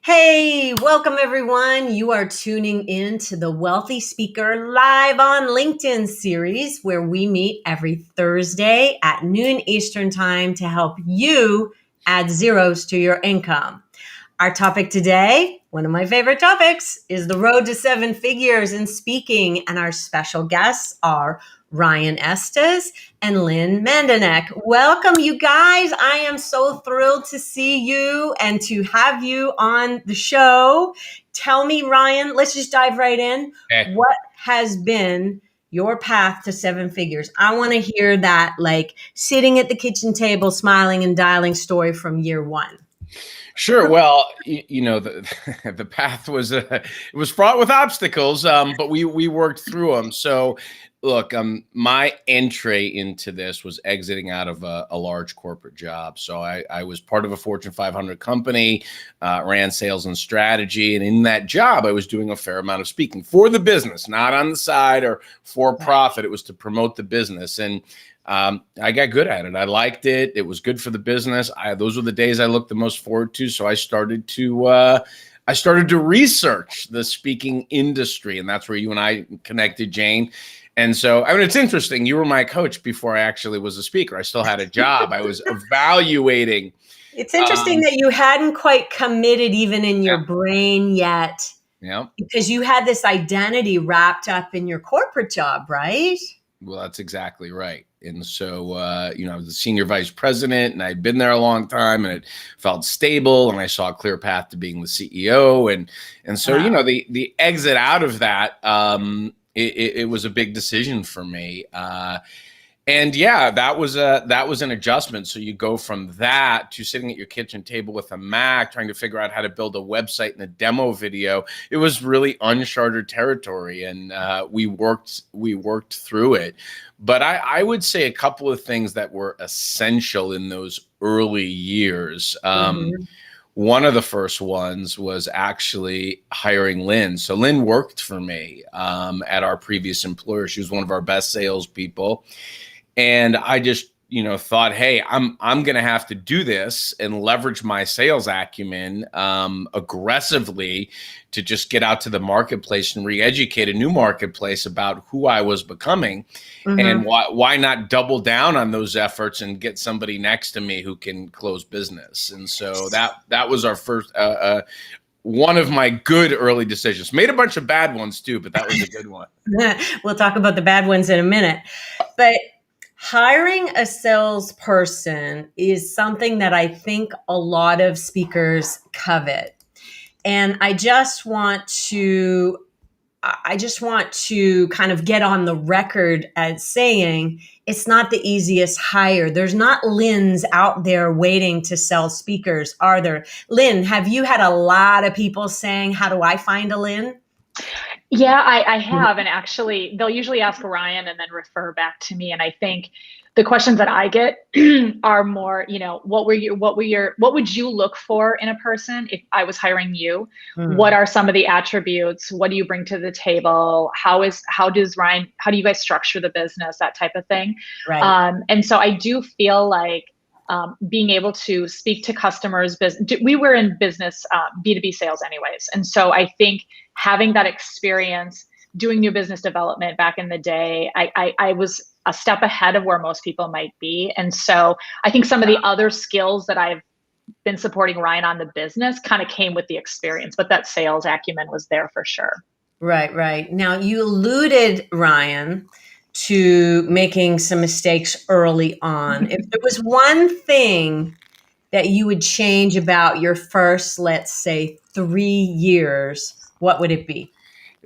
Hey, welcome everyone. You are tuning in to the Wealthy Speaker Live on LinkedIn series, where we meet every Thursday at noon Eastern Time to help you add zeros to your income. Our topic today, one of my favorite topics, is the road to seven figures in speaking. And our special guests are Ryan Estis and Lynn Mandinec. Welcome, you guys. I am so thrilled to see you and to have you on the show. Tell me, Ryan, let's just dive right in. Okay. What has been your path to seven figures? I want to hear that, like sitting at the kitchen table, smiling and dialing story from year one. Sure. Well, the path was it was fraught with obstacles, but we worked through them. So, look, my entry into this was exiting out of a large corporate job. So I was part of a Fortune 500 company, ran sales and strategy, and in that job, I was doing a fair amount of speaking for the business, not on the side or for profit. It was to promote the business, and I got good at it. I liked it. It was good for the business. Those were the days I looked the most forward to. So I started to research the speaking industry, and that's where you and I connected, Jane. And so, I mean, it's interesting. You were my coach before I actually was a speaker. I still had a job. I was evaluating. It's interesting that you hadn't quite committed even in your Yeah. brain yet, Yeah. because you had this identity wrapped up in your corporate job, right? Well, that's exactly right. And so, I was the senior vice president, and I'd been there a long time, and it felt stable, and I saw a clear path to being the CEO. And so, Wow. the exit out of that, it was a big decision for me. And yeah, that was an adjustment. So you go from that to sitting at your kitchen table with a Mac, trying to figure out how to build a website and a demo video. It was really uncharted territory, and we worked through it. But I would say a couple of things that were essential in those early years. One of the first ones was actually hiring Lynn. So Lynn worked for me at our previous employer. She was one of our best salespeople. And I just, thought, hey, I'm going to have to do this and leverage my sales acumen aggressively to just get out to the marketplace and re-educate a new marketplace about who I was becoming. And why not double down on those efforts and get somebody next to me who can close business? And so that was our first one of my good early decisions. Made a bunch of bad ones too, but that was a good one. We'll talk about the bad ones in a minute. But hiring a salesperson is something that I think a lot of speakers covet. And I just want to kind of get on the record as saying it's not the easiest hire. There's not Lynn's out there waiting to sell speakers, are there? Lynn, have you had a lot of people saying, how do I find a Lynn? Yeah, I have. And actually, they'll usually ask Ryan and then refer back to me. And I think the questions that I get are more, what would you look for in a person if I was hiring you? What are some of the attributes? What do you bring to the table? How do you guys structure the business? That type of thing. Right. And so I do feel like being able to speak to customers, we were in business, B2B sales anyways. And so I think having that experience doing new business development back in the day, I was a step ahead of where most people might be. And so I think some of the other skills that I've been supporting Ryan on the business kind of came with the experience, but that sales acumen was there for sure. Right. Now, you alluded, Ryan, to making some mistakes early on. If there was one thing that you would change about your first, let's say, 3 years, what would it be?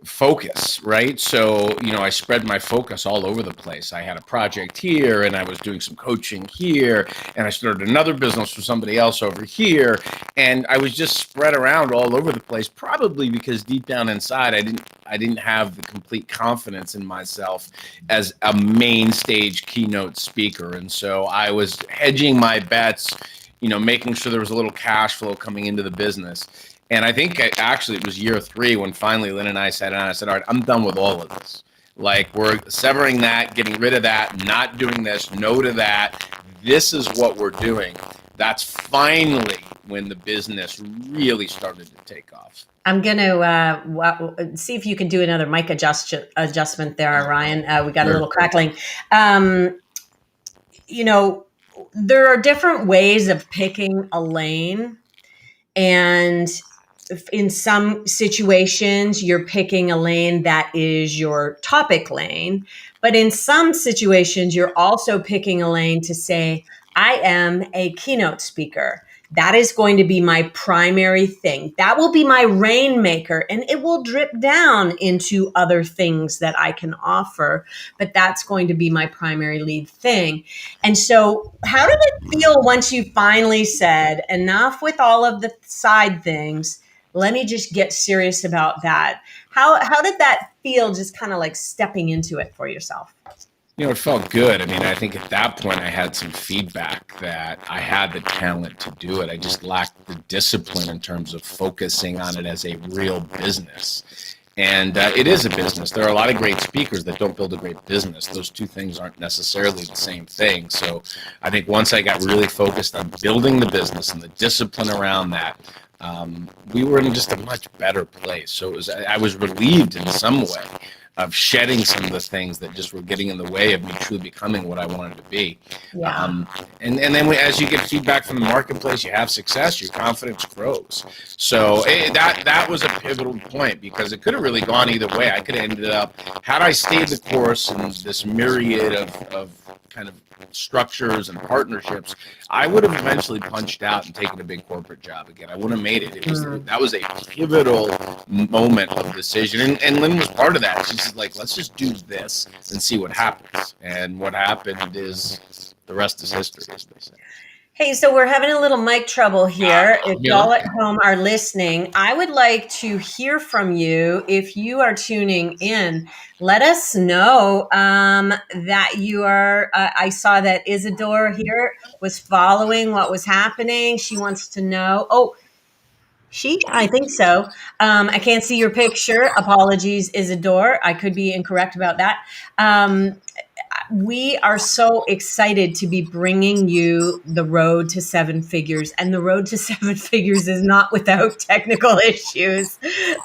Focus, right? So, I spread my focus all over the place. I had a project here, and I was doing some coaching here, and I started another business for somebody else over here, and I was just spread around all over the place, probably because deep down inside I didn't have the complete confidence in myself as a main stage keynote speaker. And so I was hedging my bets, making sure there was a little cash flow coming into the business. And I think actually it was year 3 when finally Lynn and I sat down and I said, all right, I'm done with all of this. Like, we're severing that, getting rid of that, not doing this, no to that. This is what we're doing. that's finally when the business really started to take off. I'm going to see if you can do another mic adjustment there, Ryan. We got a little crackling. There are different ways of picking a lane. And in some situations, you're picking a lane that is your topic lane. But in some situations, you're also picking a lane to say, I am a keynote speaker. That is going to be my primary thing. That will be my rainmaker, and it will drip down into other things that I can offer. But that's going to be my primary lead thing. And so how did it feel once you finally said, enough with all of the side things, let me just get serious about that? How did that feel, just kind of like stepping into it for yourself? It felt good. I mean, I think at that point I had some feedback that I had the talent to do it. I just lacked the discipline in terms of focusing on it as a real business. And it is a business. There are a lot of great speakers that don't build a great business. Those two things aren't necessarily the same thing. So I think once I got really focused on building the business and the discipline around that, we were in just a much better place. So I was relieved in some way of shedding some of the things that just were getting in the way of me truly becoming what I wanted to be. Yeah. And then as you get feedback from the marketplace, you have success, your confidence grows. So that was a pivotal point, because it could have really gone either way. I could have ended up, had I stayed the course in this myriad of kind of structures and partnerships, I would have eventually punched out and taken a big corporate job again. I wouldn't have made it. That was a pivotal moment of decision, and Lynn was part of that. She's like, let's just do this and see what happens. And what happened is the rest is history, as they say. Hey, so we're having a little mic trouble here. If y'all at home are listening, I would like to hear from you. If you are tuning in, let us know that you are. I saw that Isadora here was following what was happening. She wants to know. Oh, I think so. I can't see your picture. Apologies, Isadora. I could be incorrect about that. We are so excited to be bringing you the road to seven figures. And the road to seven figures is not without technical issues.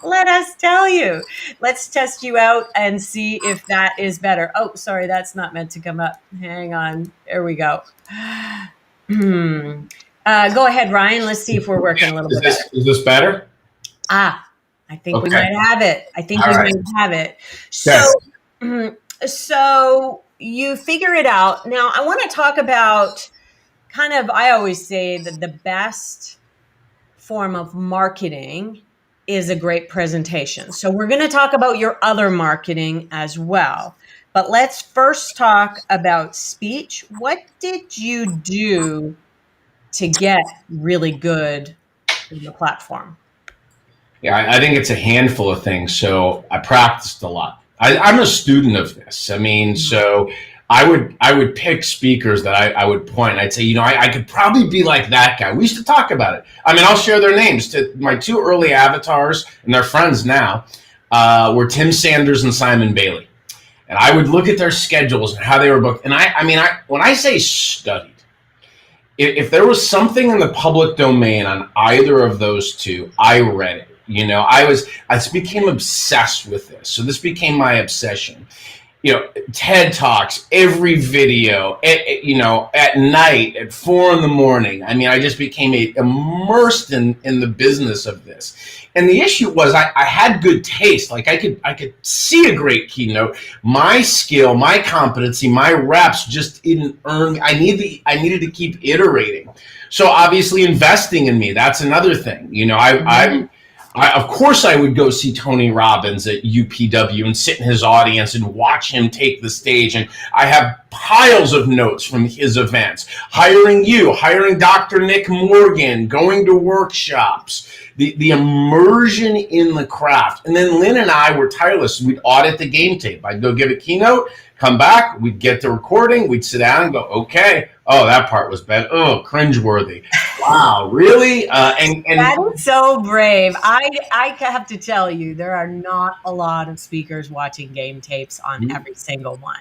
Let us tell you. Let's test you out and see if that is better. Oh, sorry, that's not meant to come up. Hang on. There we go. Go ahead, Ryan. Let's see if we're working a little bit better. Is this better? I think we might have it. So you figure it out. Now, I want to talk about I always say that the best form of marketing is a great presentation. So we're going to talk about your other marketing as well. But let's first talk about speech. What did you do to get really good in the platform? Yeah, I think it's a handful of things. So I practiced a lot. I'm a student of this. I mean, so I would pick speakers that I would point. I'd say, I could probably be like that guy. We used to talk about it. I mean, I'll share their names. My two early avatars, and they're friends now, were Tim Sanders and Simon Bailey. And I would look at their schedules and how they were booked. And when I say studied, if there was something in the public domain on either of those two, I read it. I became obsessed with this. So this became my obsession. TED Talks, every video, at night, at 4 a.m. I mean, I just became immersed in the business of this. And the issue was I had good taste. Like I could see a great keynote. My skill, my competency, my reps just didn't earn. I needed to keep iterating. So obviously investing in me, that's another thing. Of course, I would go see Tony Robbins at UPW and sit in his audience and watch him take the stage. And I have piles of notes from his events. Hiring Dr. Nick Morgan, going to workshops, the immersion in the craft. And then Lynn and I were tireless. We'd audit the game tape. I'd go give a keynote, come back, we'd get the recording, we'd sit down and go, okay, oh, that part was bad. Oh, cringeworthy. Wow, really? And that is so brave. I have to tell you, there are not a lot of speakers watching game tapes on every single one.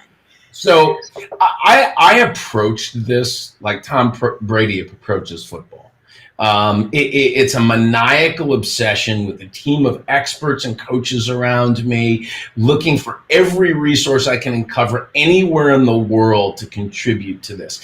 So I approached this like Tom Brady approaches football. It's a maniacal obsession with a team of experts and coaches around me, looking for every resource I can uncover anywhere in the world to contribute to this.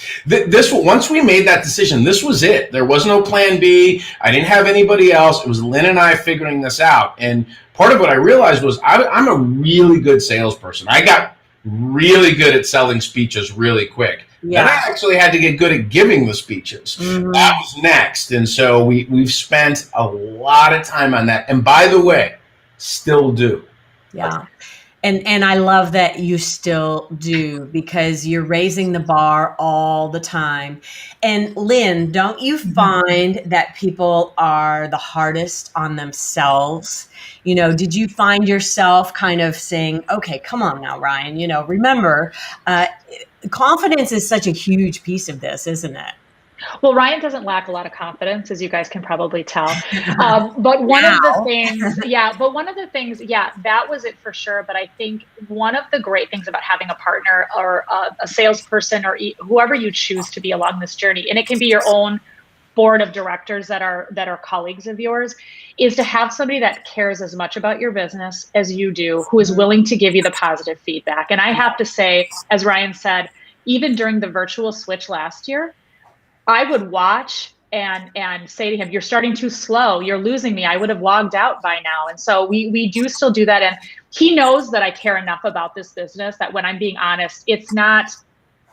Once we made that decision, this was it. There was no plan B. I didn't have anybody else. It was Lynn and I figuring this out. And part of what I realized was I'm a really good salesperson. I got really good at selling speeches really quick. Yeah. And I actually had to get good at giving the speeches. Mm-hmm. That was next. And so we've spent a lot of time on that. And by the way, still do. Yeah. And I love that you still do, because you're raising the bar all the time. And Lynn, don't you find that people are the hardest on themselves? You know, did you find yourself kind of saying, okay, come on now, Ryan, you know, remember, confidence is such a huge piece of this, isn't it? Well, Ryan doesn't lack a lot of confidence, as you guys can probably tell. But one of the things, that was it for sure. But I think one of the great things about having a partner or a salesperson or whoever you choose to be along this journey, and it can be your own board of directors that are colleagues of yours, is to have somebody that cares as much about your business as you do, who is willing to give you the positive feedback. And I have to say, as Ryan said, even during the virtual switch last year, I would watch and say to him, you're starting too slow. You're losing me. I would have logged out by now. And so we do still do that. And he knows that I care enough about this business that when I'm being honest,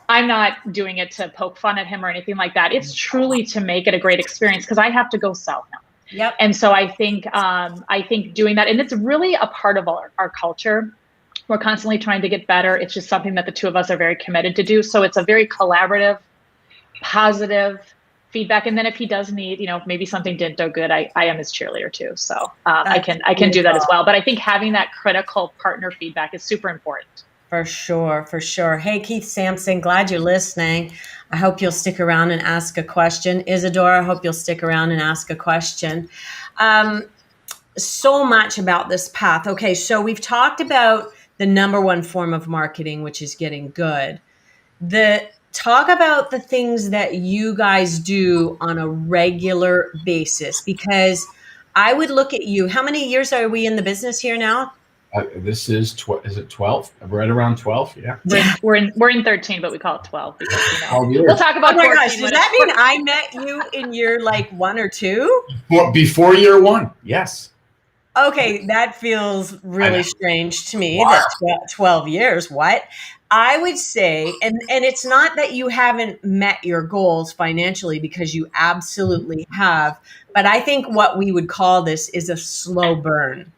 I'm not doing it to poke fun at him or anything like that. It's truly to make it a great experience, because I have to go sell him. Yep. And so I think doing that, and it's really a part of our culture. We're constantly trying to get better. It's just something that the two of us are very committed to do. So it's a very collaborative, positive feedback. And then if he does need, maybe something didn't go good, I am his cheerleader too. So I can do that as well. But I think having that critical partner feedback is super important. For sure, for sure. Hey, Keith Sampson, glad you're listening. I hope you'll stick around and ask a question. Isadora, I hope you'll stick around and ask a question. So much about this path. Okay, so we've talked about the number one form of marketing, which is getting good. Talk about the things that you guys do on a regular basis, because I would look at you. How many years are we in the business here now? This is is it 12? Right around 12, yeah. We're in 13, but we call it 12 because we'll talk about. Oh my gosh, does that mean I met you in year like 1 or 2? Before year 1, yes. Okay, that feels really strange to me. Wow. That 12 years, what? I would say, and it's not that you haven't met your goals financially, because you absolutely have, but I think what we would call this is a slow burn.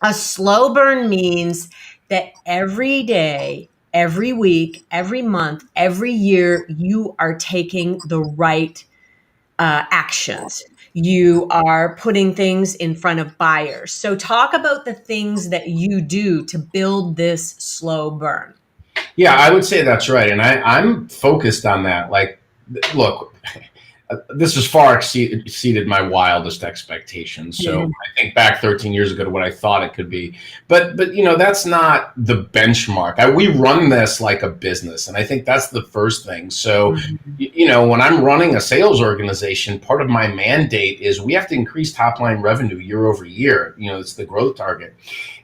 A slow burn means that every day, every week, every month, every year, you are taking the right actions. You are putting things in front of buyers. So talk about the things that you do to build this slow burn. Yeah, I would say that's right. And I'm focused on that. Like, look, this has far exceeded my wildest expectations. So I think back 13 years ago to what I thought it could be. But that's not the benchmark. We run this like a business. And I think that's the first thing. So, when I'm running a sales organization, part of my mandate is we have to increase top line revenue year over year. It's the growth target.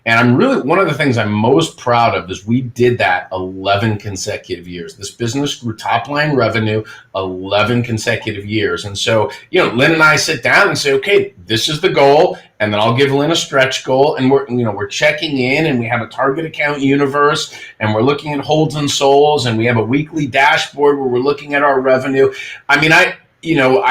And I'm really, one of the things I'm most proud of is we did that 11 consecutive years. This business grew top line revenue 11 consecutive years. And so, Lynn and I sit down and say, okay, this is the goal. And then I'll give Lynn a stretch goal. And we're checking in, and we have a target account universe, and we're looking at holds and souls, and we have a weekly dashboard where we're looking at our revenue. I mean, I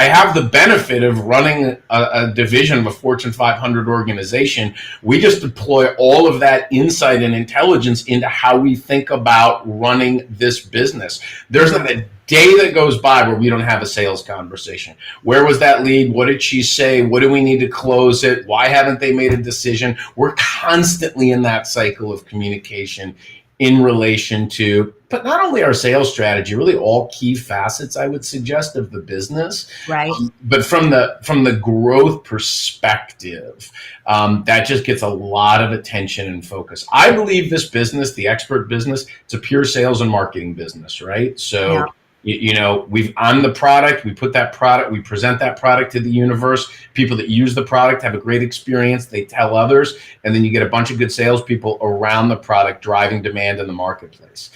have the benefit of running a division of a Fortune 500 organization. We just deploy all of that insight and intelligence into how we think about running this business. There's not a day that goes by where we don't have a sales conversation. Where was that lead? What did she say? What do we need to close it? Why haven't they made a decision? We're constantly in that cycle of communication in relation to, but not only our sales strategy, really all key facets, I would suggest, of the business. Right. But from the growth perspective, that just gets a lot of attention and focus. I believe this business, the expert business, it's a pure sales and marketing business, right? So. Yeah. I'm the product, we present that product to the universe. People that use the product have a great experience, they tell others, and then you get a bunch of good salespeople around the product driving demand in the marketplace.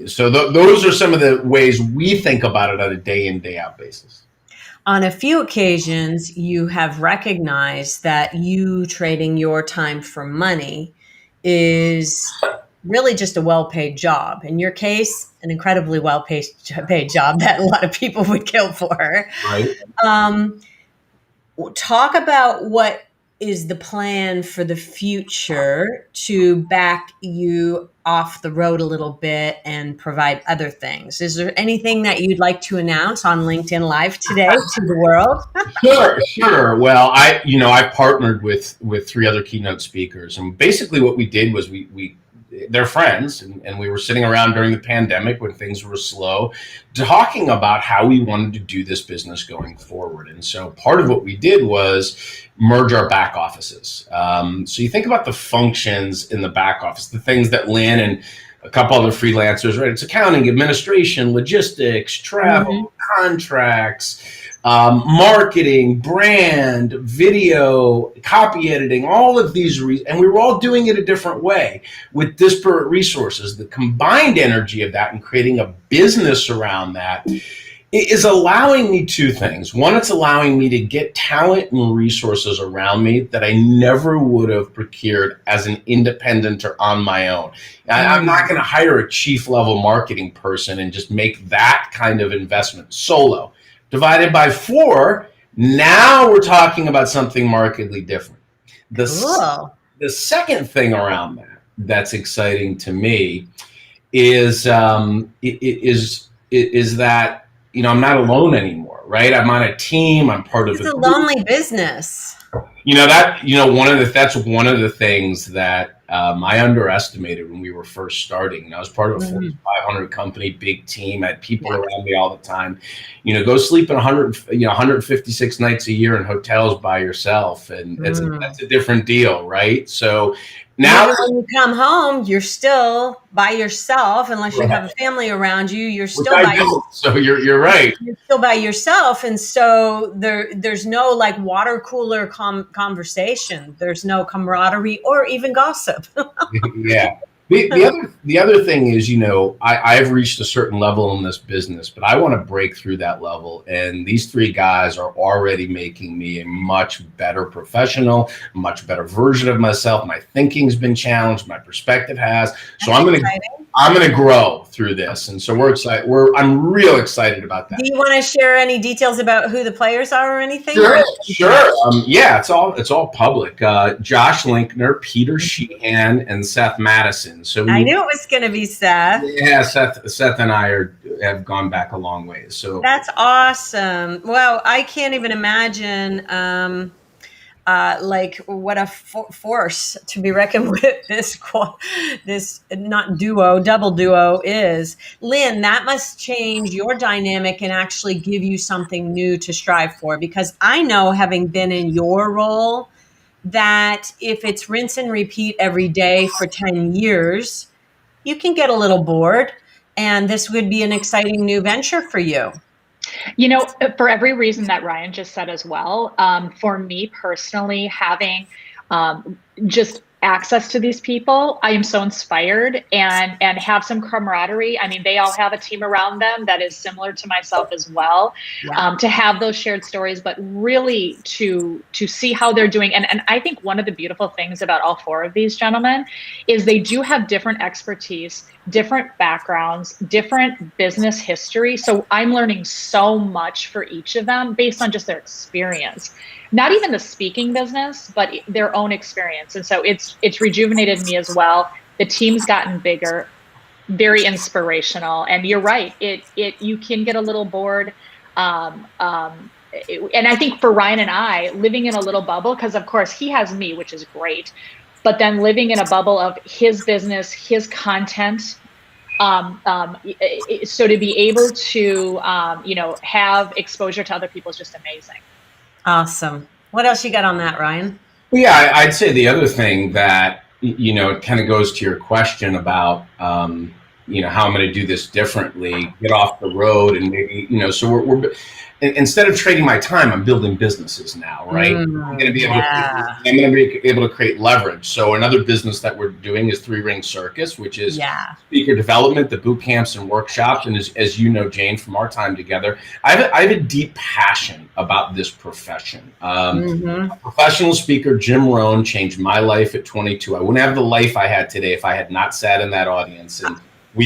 So those are some of the ways we think about it on a day in, day out basis. On a few occasions, you have recognized that you trading your time for money is really just a well-paid job. In your case, an incredibly well-paid job that a lot of people would kill for. Right. Talk about what is the plan for the future to back you off the road a little bit and provide other things. Is there anything that you'd like to announce on LinkedIn Live today to the world? Sure. Well, I partnered with 3 other keynote speakers, and basically what we did was they're friends, and we were sitting around during the pandemic when things were slow, talking about how we wanted to do this business going forward. And so part of what we did was merge our back offices. So you think about the functions in the back office, the things that Lynn and a couple other freelancers, right? It's accounting, administration, logistics, travel, contracts, marketing, brand, video, copy editing, all of these, and we were all doing it a different way with disparate resources. The combined energy of that and creating a business around that is allowing me 2 things. One, it's allowing me to get talent and resources around me that I never would have procured as an independent or on my own. I'm not going to hire a chief level marketing person and just make that kind of investment solo. Divided by 4, now we're talking about something markedly different. The second thing around that's exciting to me is that I'm not alone anymore, right? I'm on a team. I'm part of a lonely business. That's one of the things that I underestimated when we were first starting. I was part of a 4,500 company, big team. I had people around me all the time. Go sleep in 156 nights a year in hotels by yourself, and that's a different deal, right? So now when you come home, you're still by yourself, unless you have a family around you. You're still by yourself. So you're right. You're still by yourself, and so there's no like water cooler conversation. There's no camaraderie or even gossip. Yeah. The other thing is, I've reached a certain level in this business, but I want to break through that level. And these 3 guys are already making me a much better professional, much better version of myself. My thinking's been challenged. My perspective has. So I'm going to grow through this. And so we're excited. I'm real excited about that. Do you want to share any details about who the players are or anything? Sure. It's all public. Josh Linkner, Peter Sheehan, and Seth Madison. So I knew it was going to be Seth. Yeah, Seth and I have gone back a long ways. So that's awesome. Well, I can't even imagine what a force to be reckoned with this not double duo is. Lynn, that must change your dynamic and actually give you something new to strive for, because I know, having been in your role, that if it's rinse and repeat every day for 10 years, you can get a little bored, and this would be an exciting new venture for you. For every reason that Ryan just said as well, for me personally, having just access to these people, I am so inspired and have some camaraderie. I mean, they all have a team around them that is similar to myself as well. To have those shared stories, but really to see how they're doing. And I think one of the beautiful things about all 4 of these gentlemen is they do have different expertise, different backgrounds, different business history. So I'm learning so much for each of them based on just their experience. Not even the speaking business, but their own experience. And so it's rejuvenated me as well. The team's gotten bigger, very inspirational. And you're right, you can get a little bored. And I think for Ryan and I, living in a little bubble, because of course he has me, which is great. but then living in a bubble of his business, his content. So to be able to, have exposure to other people is just amazing. Awesome. What else you got on that, Ryan? Well, yeah, I'd say the other thing that, it kind of goes to your question about, how I'm going to do this differently, get off the road, and maybe, so we're instead of trading my time, I'm building businesses now, right? I'm going to be able to create leverage. So another business that we're doing is 3-Ring Circus, which is speaker development, the boot camps and workshops. And as you know, Jane, from our time together, I have a deep passion about this profession. A professional speaker, Jim Rohn, changed my life at 22. I wouldn't have the life I had today if I had not sat in that audience. And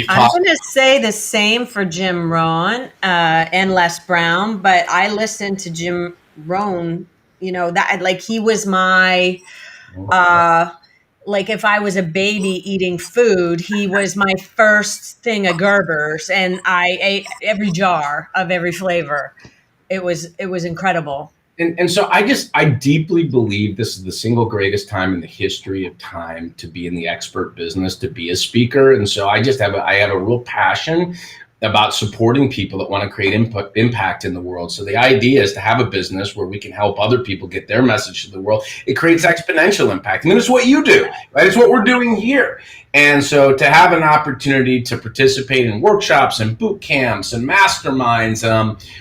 I'm going to say the same for Jim Rohn and Les Brown, but I listened to Jim Rohn, that like he was my, like if I was a baby eating food, he was my first thing of Gerber's, and I ate every jar of every flavor. It was incredible. And so I deeply believe this is the single greatest time in the history of time to be in the expert business, to be a speaker. And so I have a real passion about supporting people that want to create impact in the world. So the idea is to have a business where we can help other people get their message to the world. It creates exponential impact. And it's what you do, right? It's what we're doing here. And so to have an opportunity to participate in workshops and boot camps and masterminds,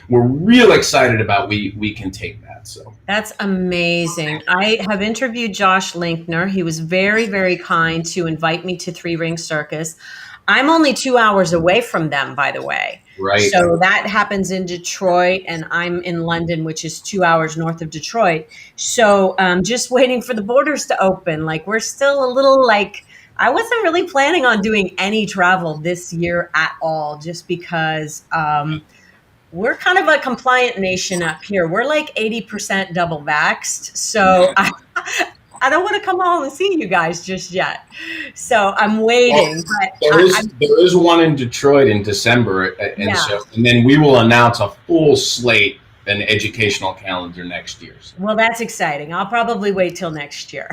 we're real excited about we can take that. So that's amazing. I have interviewed Josh Linkner. He was very, very kind to invite me to 3-Ring Circus. I'm only 2 hours away from them, by the way. Right. So that happens in Detroit, and I'm in London, which is 2 hours north of Detroit. So just waiting for the borders to open. Like we're still a little like, I wasn't really planning on doing any travel this year at all, just because we're kind of a compliant nation up here. We're like 80% double vaxxed. So I don't want to come home and see you guys just yet. So I'm waiting. Well, there is one in Detroit in December. And then we will announce a full slate and educational calendar next year. So. Well, that's exciting. I'll probably wait till next year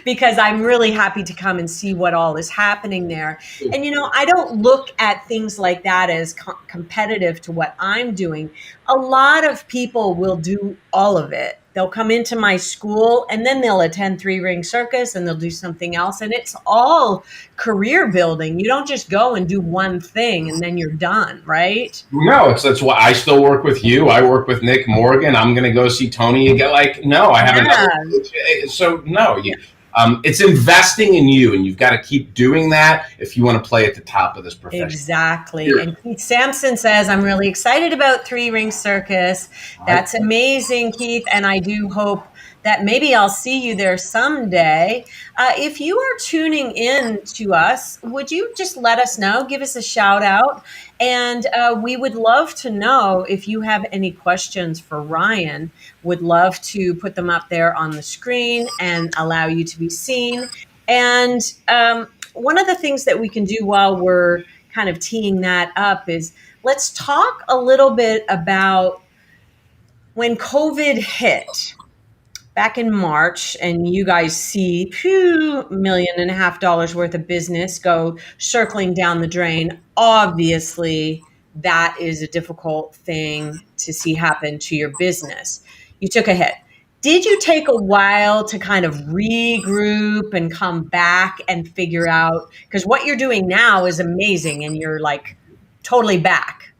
because I'm really happy to come and see what all is happening there. And, I don't look at things like that as competitive to what I'm doing. A lot of people will do all of it. They'll come into my school and then they'll attend 3-Ring Circus and they'll do something else. And it's all career building. You don't just go and do one thing and then you're done, right? No, that's why I still work with you. I work with Nick Morgan. I'm going to go see Tony. You get like, no, I haven't. So no, it's investing in you, and you've got to keep doing that if you want to play at the top of this profession. Exactly. Here. And Keith Sampson says, I'm really excited about 3-Ring Circus. That's amazing, Keith. And I do hope that maybe I'll see you there someday. If you are tuning in to us, would you just let us know? Give us a shout out. And we would love to know if you have any questions for Ryan. Would love to put them up there on the screen and allow you to be seen. And one of the things that we can do while we're kind of teeing that up is let's talk a little bit about when COVID hit. Back in March, and you guys see $2.5 million worth of business go circling down the drain. Obviously, that is a difficult thing to see happen to your business. You took a hit. Did you take a while to kind of regroup and come back and figure out? Because what you're doing now is amazing, and you're like totally back.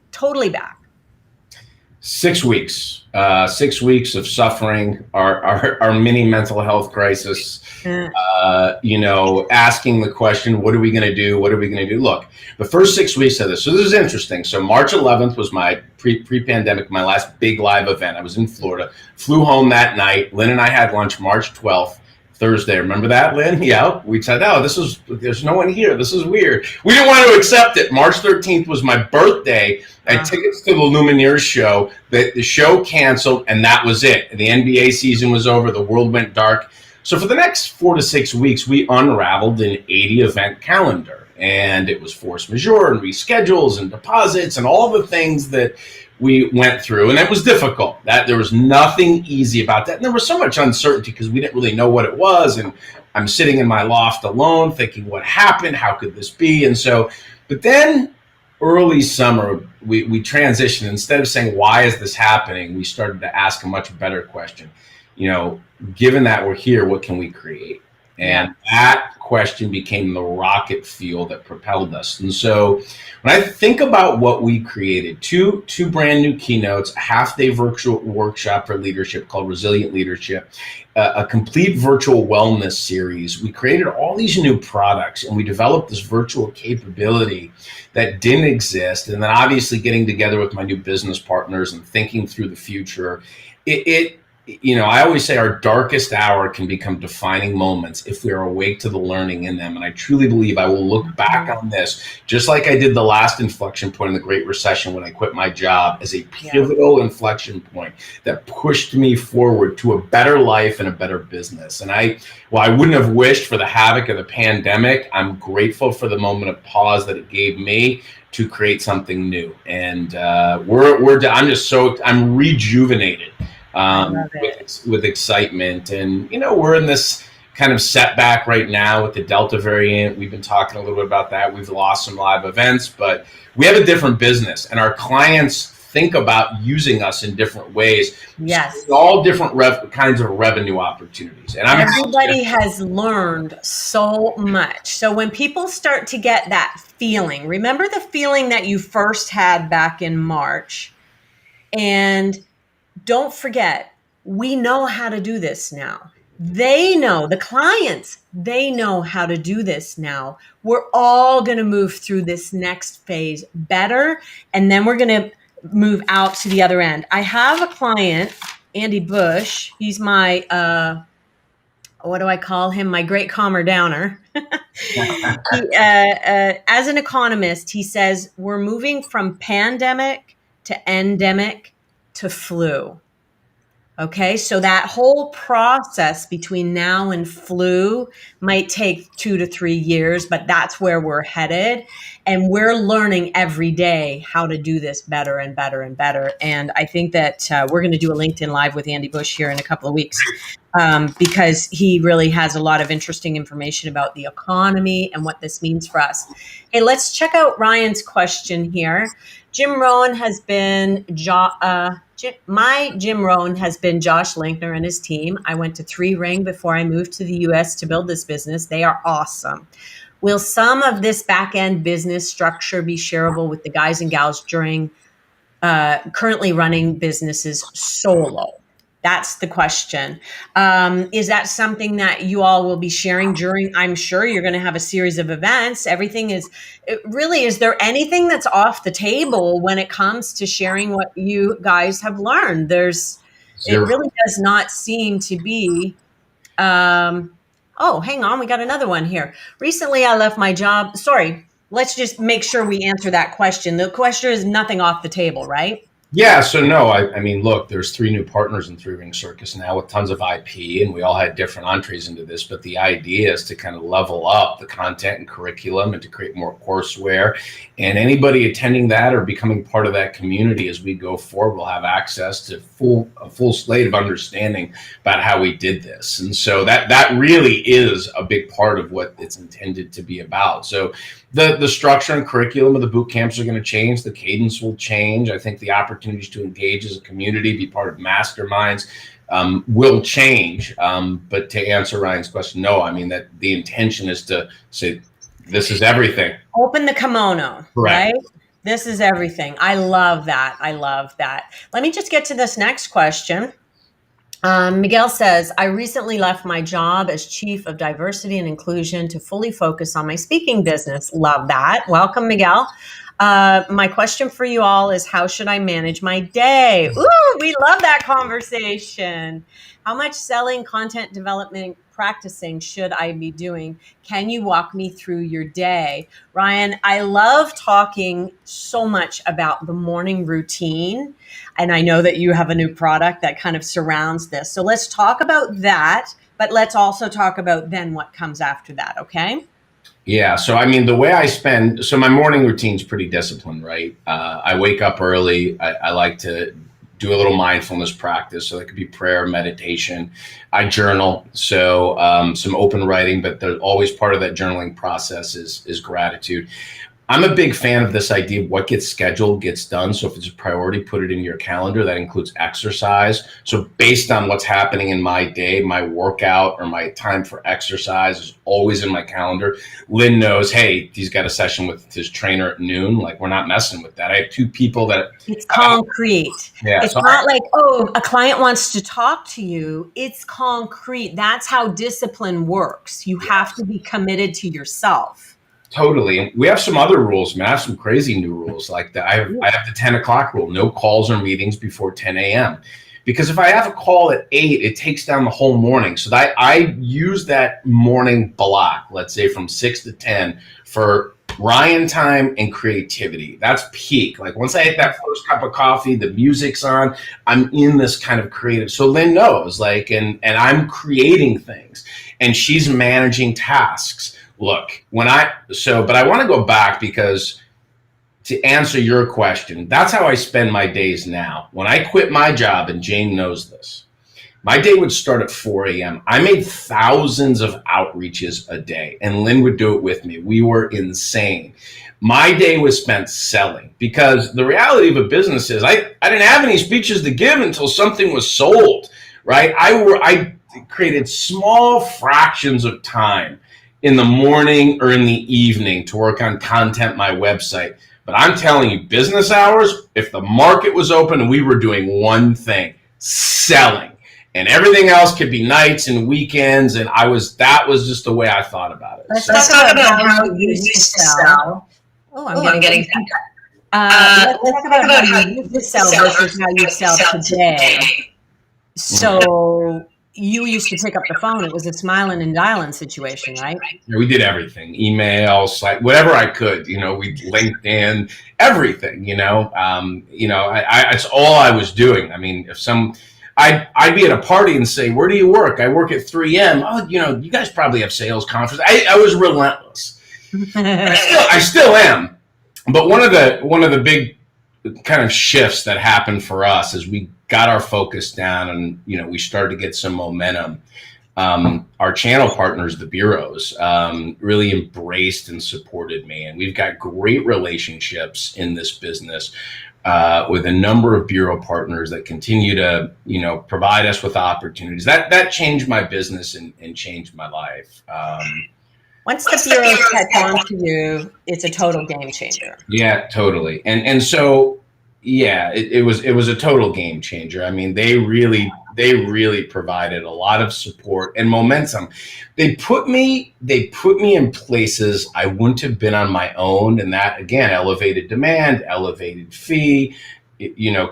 6 weeks. 6 weeks of suffering, our mini mental health crisis, asking the question, what are we going to do? What are we going to do? Look, the first 6 weeks of this. So this is interesting. So March 11th was my pre-pandemic, my last big live event. I was in Florida, flew home that night. Lynn and I had lunch March 12th. Thursday. Remember that, Lynn? Yeah. We said, there's no one here. This is weird. We didn't want to accept it. March 13th was my birthday. I had tickets to the Lumineers show. The show canceled, and that was it. The NBA season was over. The world went dark. So for the next 4 to 6 weeks, we unraveled an 80-event calendar. And it was force majeure and reschedules and deposits and all the things that we went through, and it was difficult. That there was nothing easy about that, and there was so much uncertainty because we didn't really know what it was, and I'm sitting in my loft alone thinking, what happened? How could this be? And so, but then early summer, we transitioned. Instead of saying, why is this happening? We started to ask a much better question. Given that we're here, what can we create? And that question became the rocket fuel that propelled us. And so when I think about what we created, two brand new keynotes, a half-day virtual workshop for leadership called Resilient Leadership, a complete virtual wellness series. We created all these new products, and we developed this virtual capability that didn't exist. And then obviously getting together with my new business partners and thinking through the future, I always say our darkest hour can become defining moments if we are awake to the learning in them. And I truly believe I will look back on this, just like I did the last inflection point in the Great Recession when I quit my job, as a pivotal inflection point that pushed me forward to a better life and a better business. And I wouldn't have wished for the havoc of the pandemic. I'm grateful for the moment of pause that it gave me to create something new. And I'm rejuvenated. With excitement. And we're in this kind of setback right now with the Delta variant. We've been talking a little bit about that. We've lost some live events, but we have a different business, and our clients think about using us in different ways. Yes, so all different kinds of revenue opportunities. And everybody has learned so much. So when people start to get that feeling, remember the feeling that you first had back in March, and don't forget, we know how to do this now. They know, the clients, they know how to do this now. We're all going to move through this next phase better, and then we're going to move out to the other end. I have a client, Andy Bush. He's my, what do I call him? My great calmer downer. As an economist, he says, we're moving from pandemic to endemic to flu. Okay, so that whole process between now and flu might take 2 to 3 years, but that's where we're headed. And we're learning every day how to do this better and better and better. And I think that we're going to do a LinkedIn Live with Andy Bush here in a couple of weeks because he really has a lot of interesting information about the economy and what this means for us. Hey, let's check out Ryan's question here. Jim Rohn has been my Jim Rohn has been Josh Linkner and his team. I went to 3 Ring before I moved to the US to build this business. They are awesome. Will some of this back-end business structure be shareable with the guys and gals during currently running businesses solo? That's the question. Is that something that you all will be sharing during? I'm sure you're going to have a series of events. Is there anything that's off the table when it comes to sharing what you guys have learned? It really does not seem to be. Oh, hang on. We got another one here. Recently, I left my job. Sorry. Let's just make sure we answer that question. The question is nothing off the table, right? Yeah, so no, I mean, look, there's 3 new partners in 3 Ring Circus now with tons of IP, and we all had different entrees into this, but the idea is to kind of level up the content and curriculum and to create more courseware. And anybody attending that or becoming part of that community as we go forward will have access to a full slate of understanding about how we did this. And so that really is a big part of what it's intended to be about. So the structure and curriculum of the boot camps are going to change. The cadence will change. I think the opportunities to engage as a community, be part of masterminds, will change. But to answer Ryan's question, no, I mean that the intention is to say this is everything. Open the kimono, right? This is everything. I love that. I love that. Let me just get to this next question. Miguel says, I recently left my job as Chief of Diversity and Inclusion to fully focus on my speaking business. Love that. Welcome, Miguel. My question for you all is, how should I manage my day? Ooh, we love that conversation. How much selling, content development, practicing should I be doing? Can you walk me through your day? Ryan, I love talking so much about the morning routine. And I know that you have a new product that kind of surrounds this. So let's talk about that, but let's also talk about then what comes after that, okay? Yeah, so I mean, the way my morning routine's pretty disciplined, right? I wake up early. I like to do a little mindfulness practice. So that could be prayer, meditation. I journal, so some open writing, but there's always part of that journaling process is gratitude. I'm a big fan of this idea of what gets scheduled gets done. So if it's a priority, put it in your calendar. That includes exercise. So based on what's happening in my day, my workout or my time for exercise is always in my calendar. Lynn knows, hey, he's got a session with his trainer at noon. Like, we're not messing with that. I have two people that it's concrete. It's not like, oh, a client wants to talk to you. It's concrete. That's how discipline works. You have to be committed to yourself. Totally. And we have some other rules, man. I have some crazy new rules like that. I have the 10 o'clock rule, no calls or meetings before 10 a.m. Because if I have a call at 8, it takes down the whole morning. So I use that morning block, let's say from 6 to 10 for Ryan time and creativity. That's peak. Like once I hit that first cup of coffee, the music's on, I'm in this kind of creative. So Lynn knows, like, and I'm creating things and she's managing tasks. Look, but I want to go back because to answer your question, that's how I spend my days now. When I quit my job, and Jane knows this, my day would start at 4 a.m. I made thousands of outreaches a day, and Lynn would do it with me. We were insane. My day was spent selling because the reality of a business is I didn't have any speeches to give until something was sold, right? I created small fractions of time in the morning or in the evening to work on content, my website. But I'm telling you, business hours, if the market was open and we were doing one thing, selling, and everything else could be nights and weekends. And that was just the way I thought about it. Let's talk about how you used to sell. Oh, I'm getting let's talk about how you used to sell versus how you sell today. So you used to pick up the phone. It was a smiling and dialing situation, right? Yeah, we did everything, email, site, whatever I could, we LinkedIn, everything, it's all I was doing. I mean, I'd be at a party and say, where do you work? I work at 3M. Oh, you guys probably have sales conference. I was relentless. I still am. But one of the big kind of shifts that happened for us is we got our focus down and, we started to get some momentum. Our channel partners, the bureaus, really embraced and supported me. And we've got great relationships in this business with a number of bureau partners that continue to, provide us with opportunities. That changed my business and changed my life. Once the bureaus catch on to you, it's a total game changer. Yeah, totally. And so, yeah, it was a total game changer. I mean, they really provided a lot of support and momentum. They put me in places I wouldn't have been on my own. And that, again, elevated demand, elevated fee,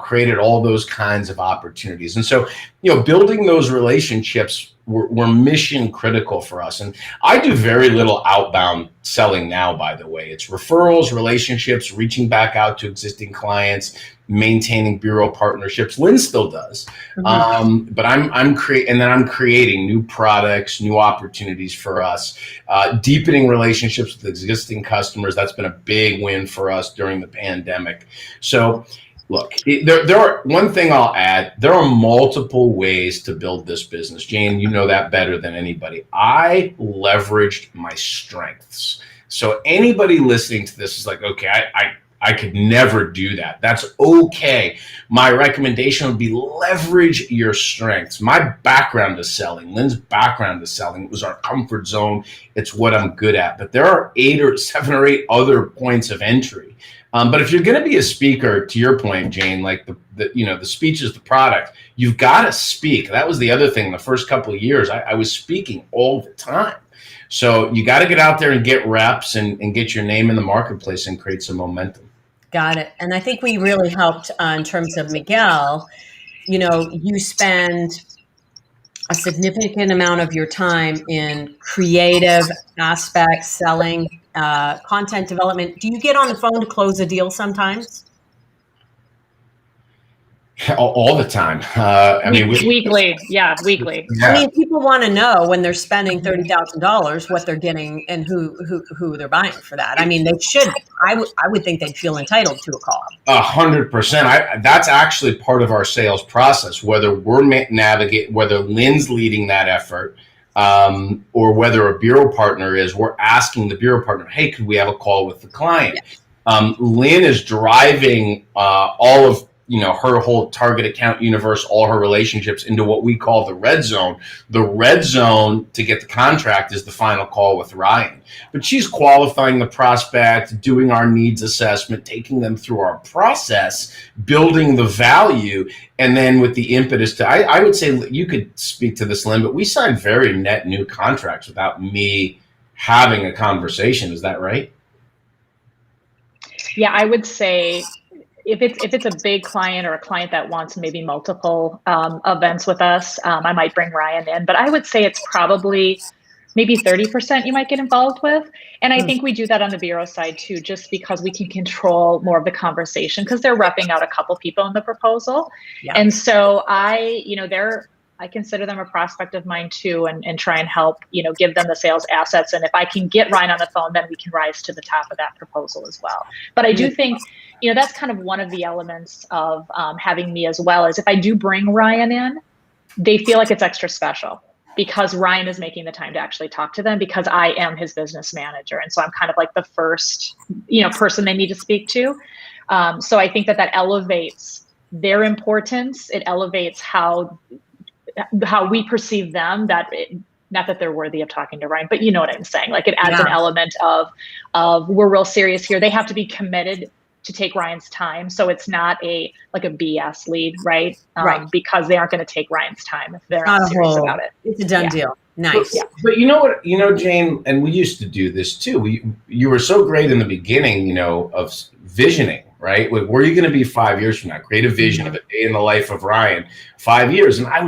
created all those kinds of opportunities. And so, building those relationships were mission critical for us. And I do very little outbound selling now, by the way. It's referrals, relationships, reaching back out to existing clients, maintaining bureau partnerships. Lynn still does. Mm-hmm. But I'm creating new products, new opportunities for us, deepening relationships with existing customers. That's been a big win for us during the pandemic. So look, one thing I'll add, there are multiple ways to build this business. Jane, you know that better than anybody. I leveraged my strengths. So anybody listening to this is like, okay, I could never do that. That's okay. My recommendation would be leverage your strengths. My background is selling. Lynn's background is selling. It was our comfort zone. It's what I'm good at. But there are 7 or 8 other points of entry. But if you're going to be a speaker, to your point, Jane, like the speech is the product, you've got to speak. That was the other thing. The first couple of years, I was speaking all the time. So you got to get out there and get reps and get your name in the marketplace and create some momentum. Got it. And I think we really helped in terms of Miguel. You spend a significant amount of your time in creative aspects, selling, content development. Do you get on the phone to close a deal sometimes? All the time. Weekly. Yeah, weekly. Yeah. I mean, people want to know when they're spending $30,000 what they're getting and who they're buying for that. I mean, they should. I would think they'd feel entitled to a call. 100%. That's actually part of our sales process. Whether we're whether Lynn's leading that effort, or whether a bureau partner is, we're asking the bureau partner, "Hey, could we have a call with the client?" Lynn is driving all of her whole target account universe, all her relationships into what we call the red zone. The red zone to get the contract is the final call with Ryan. But she's qualifying the prospect, doing our needs assessment, taking them through our process, building the value, and then with the impetus to, I would say, you could speak to this, Lynn, but we signed very net new contracts without me having a conversation. Is that right? Yeah, I would say if it's a big client or a client that wants maybe multiple events with us, I might bring Ryan in. But I would say it's probably maybe 30% you might get involved with. And I think we do that on the bureau side too, just because we can control more of the conversation because they're repping out a couple people in the proposal. Yeah. And so I consider them a prospect of mine too, and try and help, give them the sales assets. And if I can get Ryan on the phone, then we can rise to the top of that proposal as well. But I do think, that's kind of one of the elements of having me as well, is if I do bring Ryan in, they feel like it's extra special because Ryan is making the time to actually talk to them because I am his business manager. And so I'm kind of like the first, person they need to speak to. So I think that elevates their importance. It elevates how we perceive them, not that they're worthy of talking to Ryan, but you know what I'm saying? Like it adds an element of we're real serious here. They have to be committed to take Ryan's time. So it's not a BS lead, right? Right. Because they aren't going to take Ryan's time if they're not serious about it. It's a done deal. Nice. But you know what, Jane, and we used to do this too. You were so great in the beginning, of visioning, right? Like, where are you going to be 5 years from now? Create a vision of a day in the life of Ryan, 5 years. And I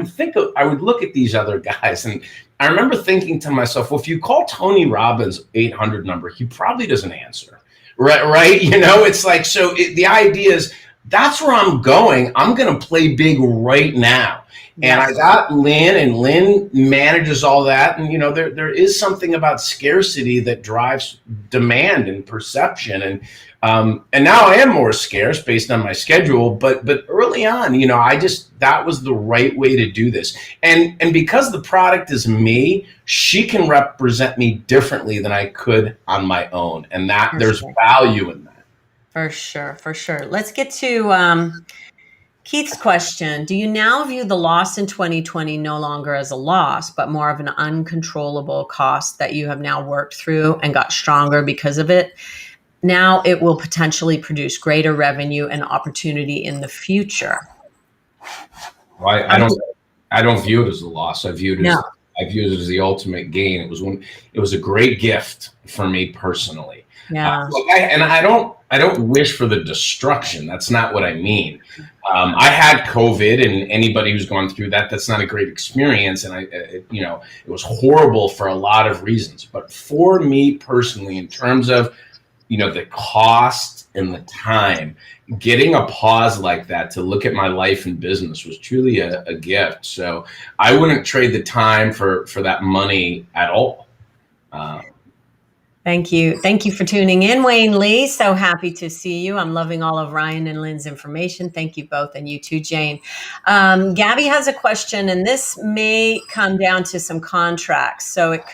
would look at these other guys, and I remember thinking to myself, well, if you call Tony Robbins' 800 number, he probably doesn't answer. Right. It's like, so the idea is that's where I'm going. I'm going to play big right now. And I got Lynn, and Lynn manages all that. And, there is something about scarcity that drives demand and perception. And now I am more scarce based on my schedule. But early on, that was the right way to do this. And because the product is me, she can represent me differently than I could on my own. And there's value in that. For sure. Let's get to Keith's question. Do you now view the loss in 2020 no longer as a loss, but more of an uncontrollable cost that you have now worked through and got stronger because of it? Now it will potentially produce greater revenue and opportunity in the future. Well, I don't view it as a loss. I view it as the ultimate gain. It was a great gift for me personally. Yeah. I don't wish for the destruction. That's not what I mean. I had COVID, and anybody who's gone through that, that's not a great experience. And it was horrible for a lot of reasons. But for me personally, in terms of, the cost and the time, getting a pause like that to look at my life and business was truly a gift. So I wouldn't trade the time for that money at all. Thank you. Thank you for tuning in, Wayne Lee. So happy to see you. I'm loving all of Ryan and Lynn's information. Thank you both, and you too, Jane. Gabby has a question, and this may come down to some contracts. So it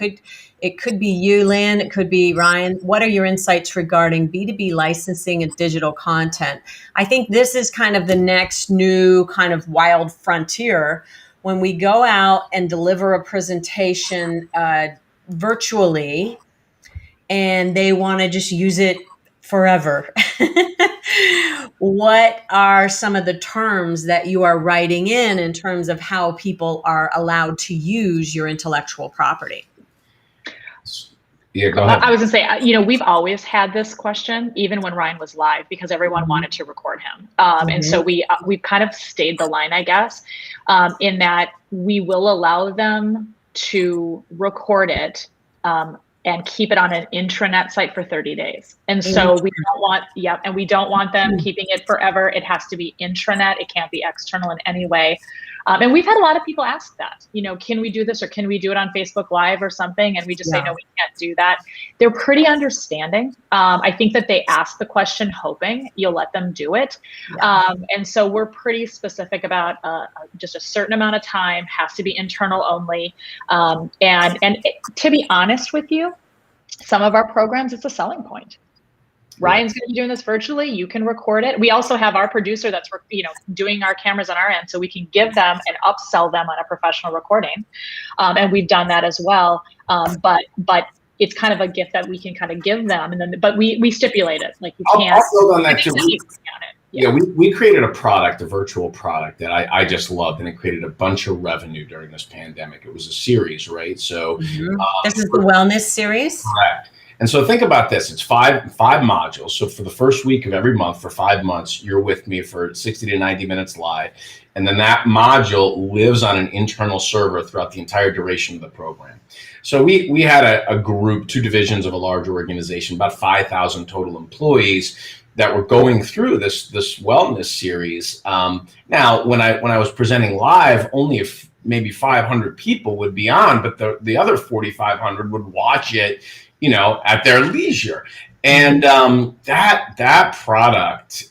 could be you, Lynn. It could be Ryan. What are your insights regarding B2B licensing and digital content? I think this is kind of the next new kind of wild frontier when we go out and deliver a presentation virtually, and they want to just use it forever. What are some of the terms that you are writing in terms of how people are allowed to use your intellectual property? Yeah, go ahead. I was going to say, we've always had this question, even when Ryan was live, because everyone wanted to record him. And so we've kind of stayed the line, I guess, in that we will allow them to record it. and keep it on an intranet site for 30 days. And so we don't want, and we don't want them keeping it forever. It has to be intranet. It can't be external in any way. And we've had a lot of people ask that, can we do this, or can we do it on Facebook Live or something? And we just say, no, we can't do that. They're pretty understanding. I think that they ask the question hoping you'll let them do it. And so we're pretty specific about just a certain amount of time has to be internal only. And to be honest with you, some of our programs, it's a selling point. Ryan's going to be doing this virtually. You can record it. We also have our producer that's, doing our cameras on our end, so we can give them and upsell them on a professional recording. And we've done that as well. But it's kind of a gift that we can kind of give them. And then, but we stipulate it. Like you can't. I'll build on that too. We created a product, a virtual product that I just loved, and it created a bunch of revenue during this pandemic. It was a series, right? So this is the wellness series. Correct. And so think about this. It's five modules. So for the first week of every month, for 5 months, you're with me for 60 to 90 minutes live. And then that module lives on an internal server throughout the entire duration of the program. So we had a group, 2 divisions of a large organization, about 5,000 total employees that were going through this wellness series. Now, when I was presenting live, only maybe 500 people would be on, but the other 4,500 would watch it, at their leisure. And that product,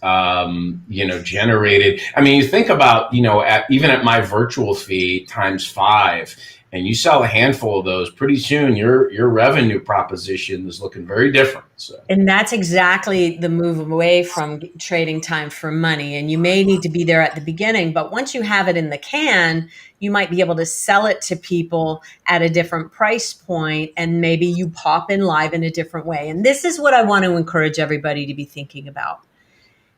generated, you think about, even at my virtual fee times 5, and you sell a handful of those, pretty soon your revenue proposition is looking very different. So. And that's exactly the move away from trading time for money. And you may need to be there at the beginning, but once you have it in the can, you might be able to sell it to people at a different price point, and maybe you pop in live in a different way. And this is what I want to encourage everybody to be thinking about.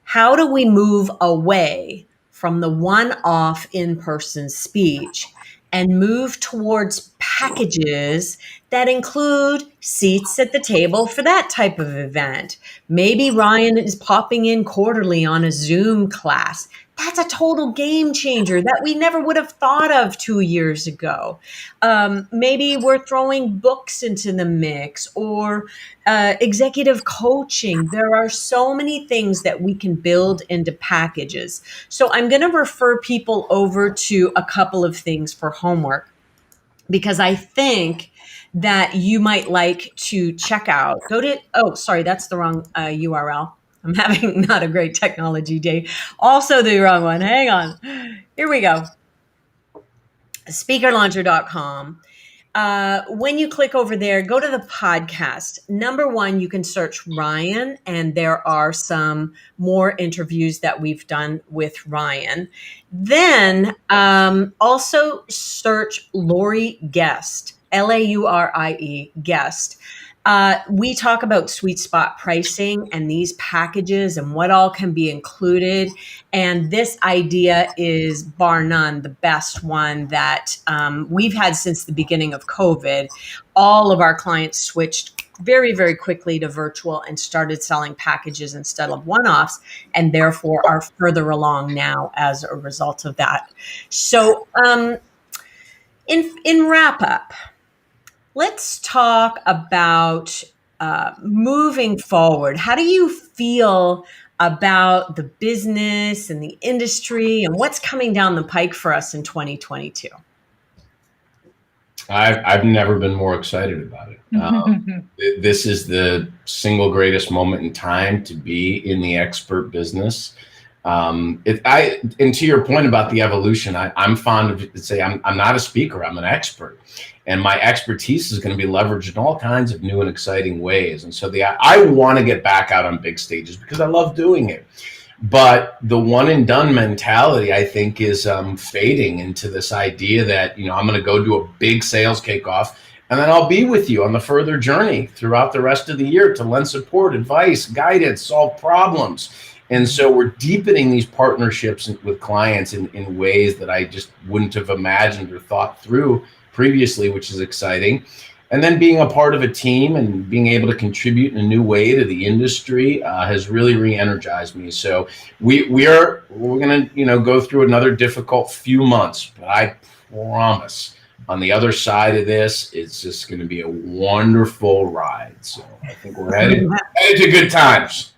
How do we move away from the one-off in-person speech and move towards packages that include seats at the table for that type of event? Maybe Ryan is popping in quarterly on a Zoom class. That's a total game changer that we never would have thought of 2 years ago. Maybe we're throwing books into the mix, or executive coaching. There are so many things that we can build into packages. So I'm going to refer people over to a couple of things for homework, because I think that you might like to check out. That's the wrong URL. I'm having not a great technology day. Also the wrong one. Hang on. Here we go. Speakerlauncher.com. When you click over there, go to the podcast. Number 1, you can search Ryan, and there are some more interviews that we've done with Ryan. Then also search Lori Guest, Laurie Guest. We talk about sweet spot pricing and these packages and what all can be included. And this idea is bar none the best one that we've had since the beginning of COVID. All of our clients switched very, very quickly to virtual and started selling packages instead of one-offs, and therefore are further along now as a result of that. So in wrap up, let's talk about moving forward. How do you feel about the business and the industry and what's coming down the pike for us in 2022? I've never been more excited about it. This is the single greatest moment in time to be in the expert business. And to your point about the evolution, I'm fond of say I'm not a speaker, I'm an expert. And my expertise is going to be leveraged in all kinds of new and exciting ways. And so I want to get back out on big stages because I love doing it. But the one and done mentality, I think, is fading into this idea that, I'm going to go do a big sales kickoff, and then I'll be with you on the further journey throughout the rest of the year to lend support, advice, guidance, solve problems. And so we're deepening these partnerships with clients in ways that I just wouldn't have imagined or thought through previously, which is exciting. And then being a part of a team and being able to contribute in a new way to the industry has really re-energized me. So we're going to go through another difficult few months, but I promise on the other side of this, it's just going to be a wonderful ride. So I think we're headed to good times.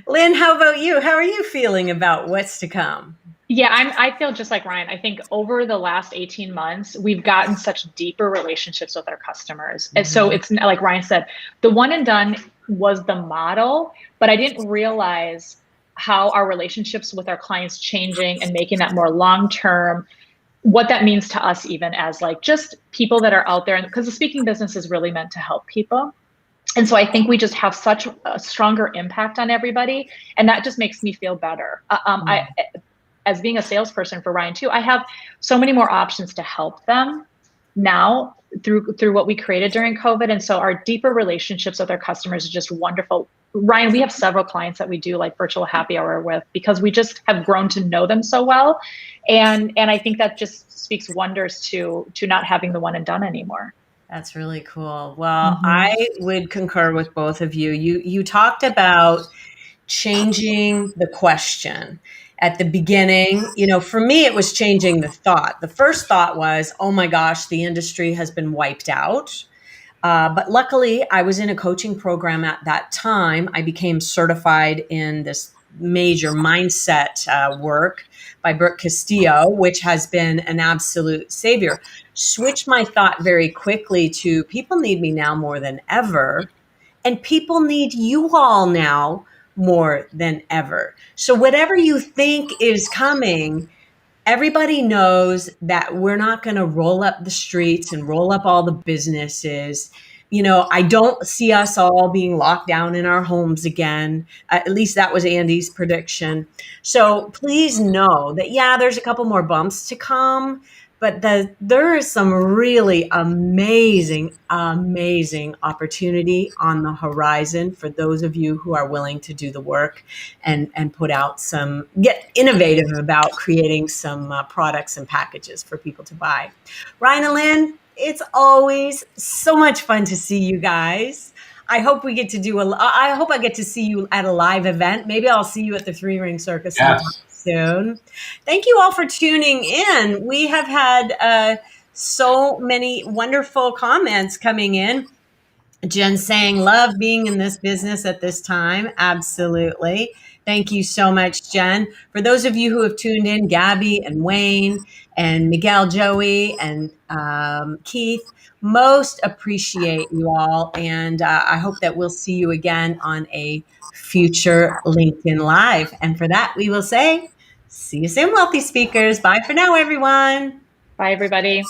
Lynn, how about you? How are you feeling about what's to come? Yeah, I feel just like Ryan. I think over the last 18 months, we've gotten such deeper relationships with our customers. And so it's like Ryan said, the one and done was the model, but I didn't realize how our relationships with our clients changing and making that more long-term, what that means to us, even as like just people that are out there. And because the speaking business is really meant to help people. And so I think we just have such a stronger impact on everybody. And that just makes me feel better. As being a salesperson for Ryan too, I have so many more options to help them now through what we created during COVID. And so our deeper relationships with our customers is just wonderful. Ryan, we have several clients that we do like virtual happy hour with because we just have grown to know them so well. And I think that just speaks wonders to not having the one and done anymore. That's really cool. Well, I would concur with both of you. You talked about changing the question at the beginning. You know, for me, it was changing the thought. The first thought was, oh my gosh, the industry has been wiped out. But luckily, I was in a coaching program at that time. I became certified in this major mindset work by Brooke Castillo, which has been an absolute savior. Switched my thought very quickly to people need me now more than ever, and people need you all now more than ever. So whatever you think is coming, everybody knows that we're not going to roll up the streets and roll up all the businesses. You know, I don't see us all being locked down in our homes again. At least that was Andy's prediction. So please know that, yeah, there's a couple more bumps to come, but there is some really amazing opportunity on the horizon for those of you who are willing to do the work and put out get innovative about creating some products and packages for people to buy. Ryan and Lynn, it's always so much fun to see you guys. I hope we get to I hope I get to see you at a live event. Maybe I'll see you at the Three Ring Circus soon. Thank you all for tuning in. We have had so many wonderful comments coming in. Jen saying, love being in this business at this time. Absolutely. Thank you so much, Jen. For those of you who have tuned in, Gabby and Wayne and Miguel, Joey and Keith, most appreciate you all. And I hope that we'll see you again on a future LinkedIn Live. And for that, we will say, see you soon, Wealthy Speakers. Bye for now, everyone. Bye, everybody.